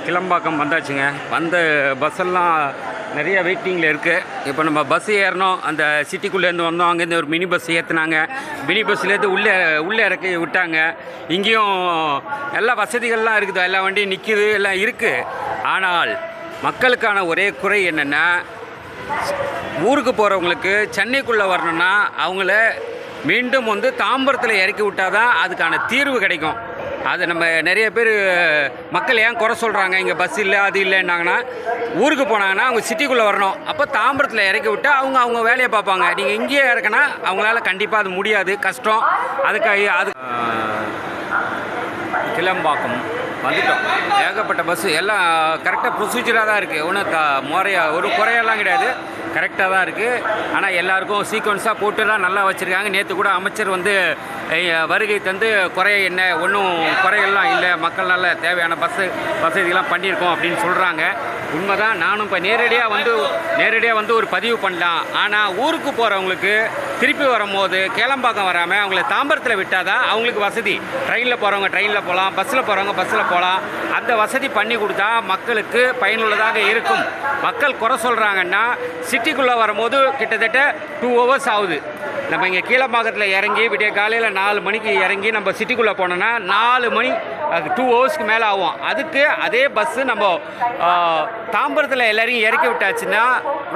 கிளம்பாக்கம் வந்தாச்சுங்க. வந்த பஸ்ஸெல்லாம் நிறைய வெயிட்டிங்கில் இருக்குது. இப்போ நம்ம பஸ் ஏறணும். அந்த சிட்டிக்குள்ளேருந்து வந்தோம். அங்கேருந்து ஒரு மினி பஸ் ஏற்றுனாங்க. மினி பஸ்லேருந்து உள்ளே இறக்கி விட்டாங்க. இங்கேயும் எல்லா வசதிகள்லாம் இருக்குது. எல்லா வண்டியும் நிற்கிது, எல்லாம் இருக்குது. ஆனால் மக்களுக்கான ஒரே குறை என்னென்னா, ஊருக்கு போகிறவங்களுக்கு சென்னைக்குள்ளே வரணுன்னா அவங்கள மீண்டும் தாம்பரத்தில் இறக்கி விட்டால் தான் அதுக்கான தீர்வு கிடைக்கும். அது நம்ம நிறைய பேர் மக்கள் ஏன் குறை சொல்கிறாங்க, இங்கே பஸ் இல்லை அது இல்லைன்னாங்கன்னா, ஊருக்கு போனாங்கன்னா அவங்க சிட்டிக்குள்ளே வரணும். அப்போ தாம்பரத்தில் இறக்கி விட்டால் அவங்க வேலையை பார்ப்பாங்க. நீங்கள் இங்கேயே இறக்குனா அவங்களால கண்டிப்பாக அது முடியாது, கஷ்டம். அது கிளம்பாக்கம் வந்துட்டோம். ஏகப்பட்ட பஸ்ஸு எல்லாம் கரெக்டாக ப்ரொசீஜராக தான் இருக்குது. ஒன்றும் ஒரு குறையெல்லாம் கிடையாது, கரெக்டாக தான் இருக்குது. ஆனால் எல்லாருக்கும் சீக்வன்ஸாக போட்டு தான் நல்லா வச்சுருக்காங்க. நேற்று கூட அமைச்சர் வருகை தந்து என்ன ஒன்றும் குறையெல்லாம் இல்லை, மக்கள் நல்ல தேவையான வசதிகள்லாம் பண்ணியிருக்கோம் அப்படின்னு சொல்கிறாங்க. உண்மைதான். நானும் இப்போ நேரடியாக ஒரு பதிவு பண்ணலாம். ஆனால் ஊருக்கு போகிறவங்களுக்கு திருப்பி வரும்போது கேளம்பாக்கம் வராமல் அவங்கள தாம்பரத்தில் விட்டால் தான் அவங்களுக்கு வசதி. ட்ரெயினில் போகிறவங்க ட்ரெயினில் போகலாம், பஸ்ஸில் போகிறவங்க பஸ்ஸில் போகலாம். அந்த வசதி பண்ணி கொடுத்தா மக்களுக்கு பயனுள்ளதாக இருக்கும். மக்கள் குறை சொல்கிறாங்கன்னா, சிட்டிக்குள்ளே வரும்போது கிட்டத்தட்ட 2 hours ஆகுது. நம்ம இங்கே கீழம்பாக்கத்தில் இறங்கி விடிய காலையில் 4 மணிக்கு இறங்கி நம்ம சிட்டிக்குள்ளே போனோன்னா 4 மணி 2 ஹவர்ஸ்க்கு மேலே ஆகும். அதுக்கு அதே பஸ்ஸு நம்ம தாம்பரத்தில் எல்லோரையும் இறக்கி விட்டாச்சுன்னா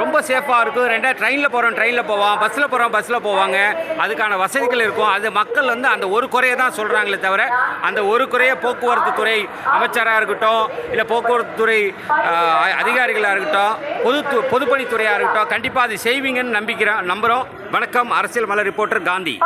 ரொம்ப சேஃபாக இருக்கும். ரெண்டாவது ட்ரெயினில் போவான், பஸ்ஸில் போவாங்க. அதுக்கான வசதிகள் இருக்கும். அது மக்கள் அந்த ஒரு குறையை தான் சொல்கிறாங்களே தவிர, அந்த ஒரு குறையை போக்குவரத்து துறை அமைச்சராக இருக்கட்டும், இல்லை போக்குவரத்து துறை அதிகாரிகளாக இருக்கட்டும், பொதுப்பணித்துறையாக இருக்கட்டும், கண்டிப்பாக அது செய்வீங்கன்னு நம்புகிறோம். வணக்கம். அரசியல் மலர் ரிப்போர்ட்டர் காந்தி.